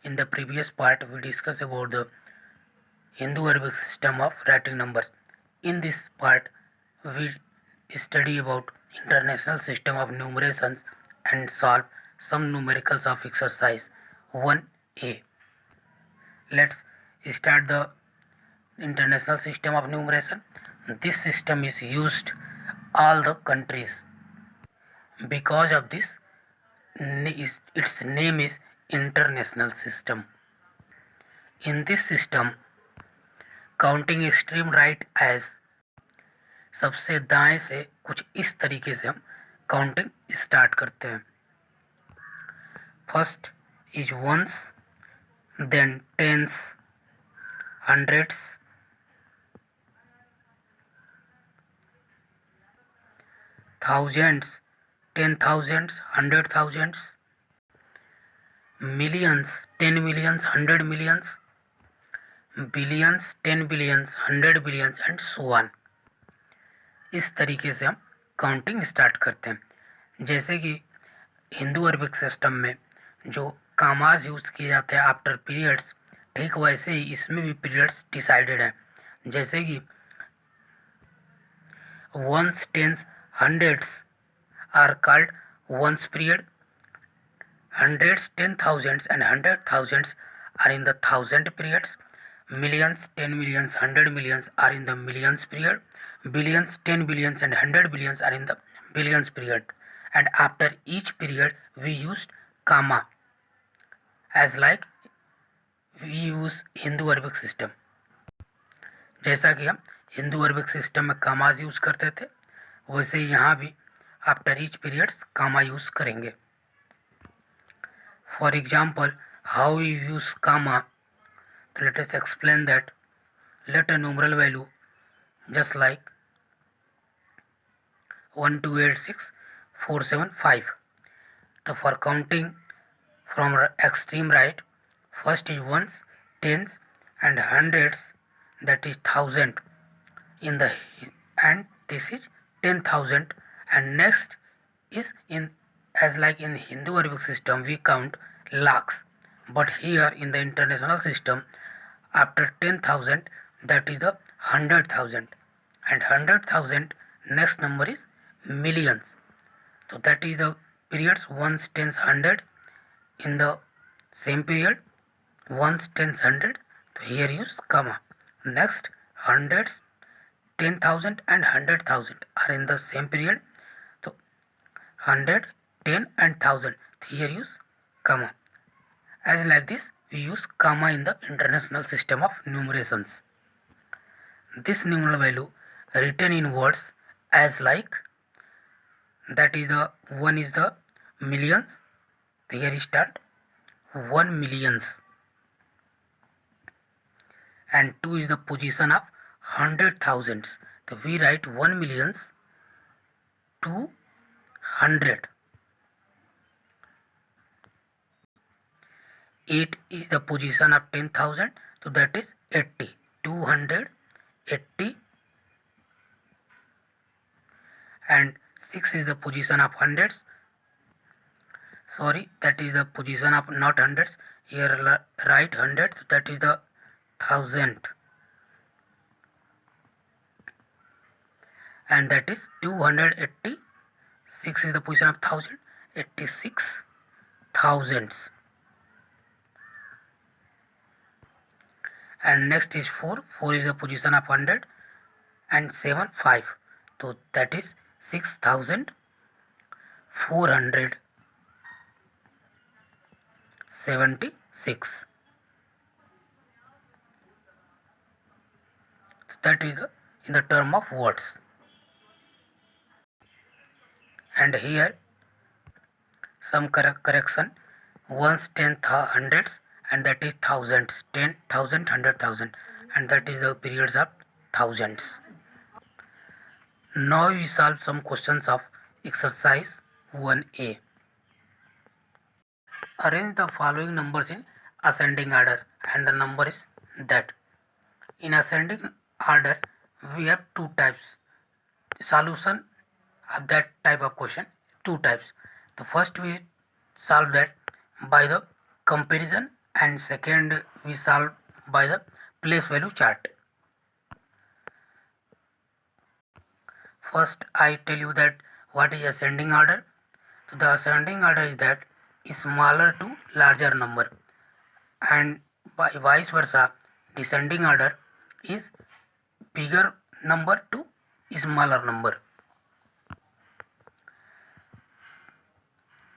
In the previous part, we discussed about the Hindu-Arabic system of writing numbers. In this part, we study about international system of numerations and solve some numericals of exercise 1A. Let's start the international system of numeration. This system is used all the countries. Because of this, its name is international system. In this system, counting extreme right edge सबसे दाएं से कुछ इस तरीके से हम counting start करते हैं. First is ones, then tens, hundreds, thousands, 10,000s, 100,000s, millions, 10 millions, 100 millions, billions, 10 billions, 100 billions and so on. इस तरीके से हम काउंटिंग स्टार्ट करते हैं. जैसे कि हिंदू अरबिक सिस्टम में जो कामाज यूज़ किए जाते हैं आफ्टर पीरियड्स, ठीक वैसे ही इसमें भी पीरियड्स डिसाइडेड हैं. जैसे कि ones, tens, hundreds are called ones period, hundreds, 10,000s and 100,000s are in the thousand periods. Millions, 10 millions, 100 millions are in the millions period. Billions, 10 billions and 100 billions are in the billions period. And after each period we used comma, as like we use Hindu Arabic system. जैसा कि हम Hindu Arabic system में commas use करते थे, वैसे यहाँ भी after each periods कामा use करेंगे. For example, how we use comma. So let us explain that. Let a numeral value just like 1286475. So for counting from extreme right, first is ones, tens and hundreds, that is thousand in the, and this is 10,000, and next is in, as like in Hindu Arabic system we count lakhs, but here in the international system after 10,000 that is the 100,000, and 100,000 next number is millions. So that is the periods ones, tens, 100. In the same period ones, tens, 100, so here use comma. Next hundreds, 10,000 and 100,000 are in the same period, so 100, 10 and 1000, here use comma. As like this we use comma in the international system of numerations. This numeral value written in words as like, that is the one is the millions, so here start 1 millions, and 2 is the position of 100,000s, so we write 1 millions 200. 8 is the position of 10,000, so that is 80, 280. And 6 is the position of hundreds, sorry, that is the position of not hundreds, here write hundreds, so that is the 1000, and that is 280. 6 is the position of 1000, 86 thousands. And next is 4 is the position of 100, and 7 5, so that is 6,476. So that is in the term of words. And here some correction, ones, 10, hundreds, and that is thousands, 10,000, 100,000, and that is the periods of thousands. Now we solve some questions of exercise 1A. Arrange the following numbers in ascending order, and the number is that. In ascending order we have two types. Solution of that type of question, two types. The first we solve that by the comparison, and second we solve by the place value chart. First I tell you that what is ascending order. So the ascending order is that smaller to larger number, and by vice versa descending order is bigger number to smaller number.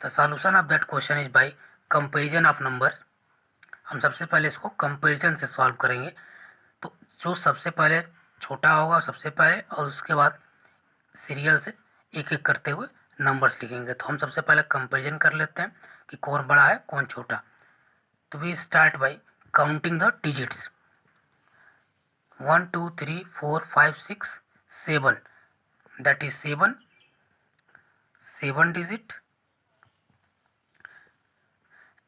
The solution of that question is by comparison of numbers. हम सबसे पहले इसको comparison से solve करेंगे। तो जो सबसे पहले छोटा होगा सबसे पहले, और उसके बाद सीरियल से एक एक करते हुए नंबर्स लिखेंगे। तो हम सबसे पहले कंपैरिजन कर लेते हैं कि कौन बड़ा है कौन छोटा। तो we start by counting the digits. 1 2 3 4 5 6 7, that is 7 digit,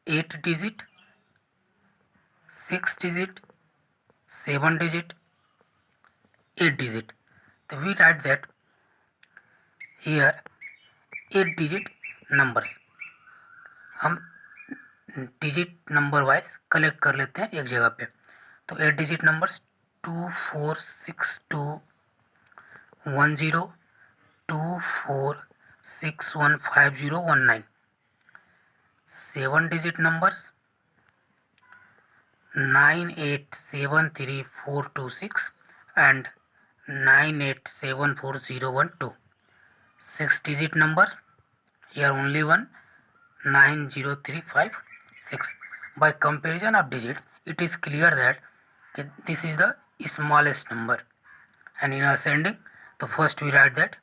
8 digit, 6 digit, 7 digit, 8 digit. So we write that here 8 digit numbers. हम डिजिट नंबर वाइज कलेक्ट कर लेते हैं एक जगह पे। तो 8 digit numbers 2 4 6 2 1 0 2 4 6 1 5 0 1 9. 7 digit numbers 9 8 7 3 4 2 6 and 9 8 7 4 0 1 2. 6 digit number, here only one, 9 0 3 5 6. By comparison of digits it is clear that this is the smallest number, and in ascending the first we write that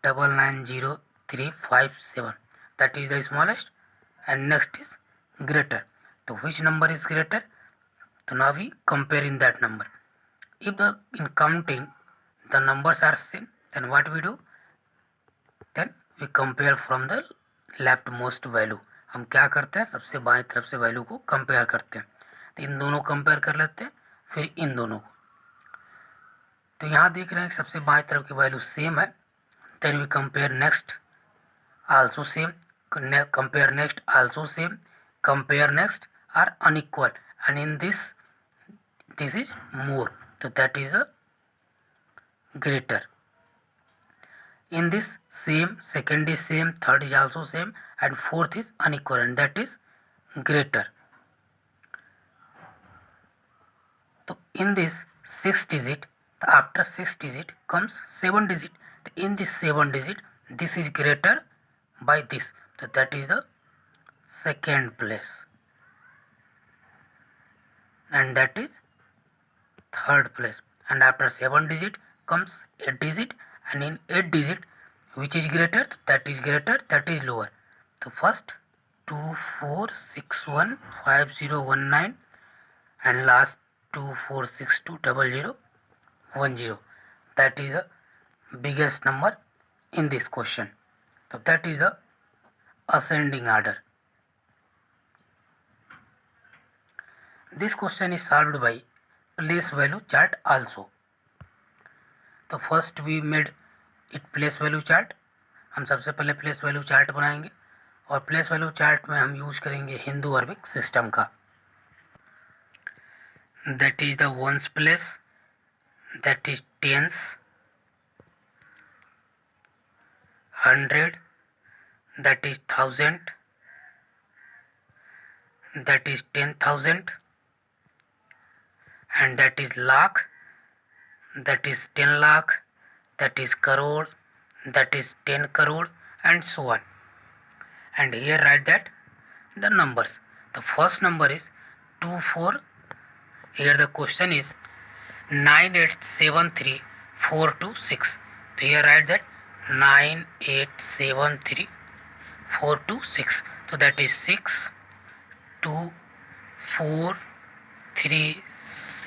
990 357, that is the smallest, and next is greater. So which number is greater? So now we compare in that number. If in counting the numbers are same, then what we do? Then we compare from the leftmost value. हम क्या करते हैं, सबसे बाएं तरफ से value को compare करते हैं। तो इन दोनों कंपेयर कर लेते हैं, फिर इन दोनों को। तो यहाँ देख रहे हैं कि सबसे बाएं तरफ की वैल्यू सेम है। Then we compare next also same, compare next also same, compare next are unequal, and in this is more, तो that is a greater. In this same, second is same, third is also same, and fourth is unequal, and that is greater. So in this 6 digit, after 6 digit comes 7 digit. In this 7 digit, this is greater by this, so that is the second place, and that is third place. And after 7 digit comes 8 digit, and in 8 digit which is greater, that is greater, that is lower. So first 2 4 6 1 5 0 1 9, and last 2 4 6 2 0 0 1 0, that is the biggest number in this question. So that is the ascending order. This question is solved by place value chart also. तो first we made it place value chart. हम सबसे पहले place value chart बनाएंगे, और place value chart में हम use करेंगे Hindu Arabic system का। That is the ones place, that is tens, 100, that is 1000, that is 10,000, and that is lakh, that is 10 lakh, that is crore, that is 10 crore, and so on. And here write that the numbers. The first number is 24. Here the question is 9873426. So here write that 9873426. So that is 6 2 4 3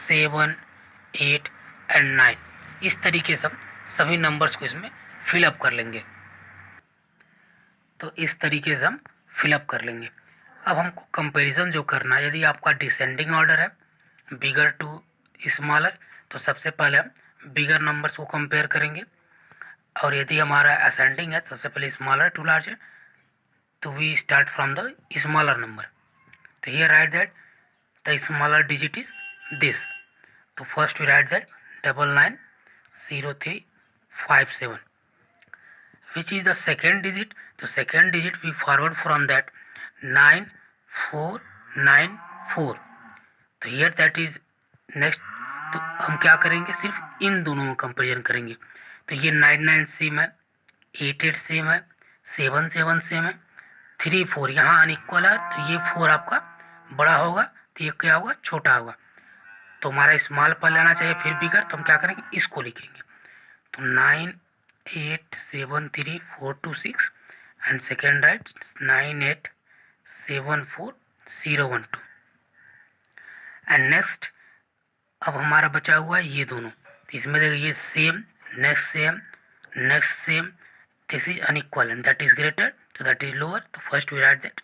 7 8 and 9। इस तरीके से हम सभी numbers को इसमें fill up कर लेंगे। तो इस तरीके से हम फिलअप कर लेंगे। अब हमको कंपैरिजन जो करना है, यदि आपका डिसेंडिंग ऑर्डर है बिगर टू स्मॉलर, तो सबसे पहले हम बिगर नंबर्स को कंपेयर करेंगे, और यदि हमारा असेंडिंग है सबसे पहले स्मॉलर टू लार्जर, तो we start from the smaller number. So here write that the smaller digit is this. So first we write that 990357. Which is the second digit? The second digit we forward from that 9494. तो here that is next. तो हम क्या करेंगे, सिर्फ इन दोनों में comparison करेंगे. तो ये 99 सेम है, 88 सेम है, 77 सेम है, 34 यहाँ अनइक्वल है. तो ये 4 आपका बड़ा होगा, तो ये क्या होगा, छोटा होगा. तो हमारा स्मॉल पर लेना चाहिए, फिर बिगर. तो हम क्या करेंगे, इसको लिखेंगे. तो 9873426 and second right 98744012. And next अब हमारा बचा हुआ है ये दोनों. तो इसमें देखिए ये same, next same, next same. This is unequal and that is greater, तो दैट इज लोअर. तो first we write that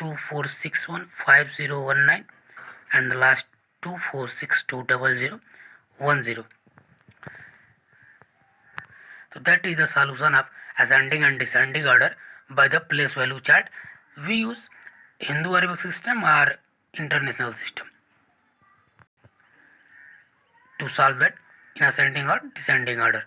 24615019 and the last 24620010. So that is the solution of ascending and descending order by the place value chart. We use Hindu Arabic system or international system to solve that in ascending or descending order.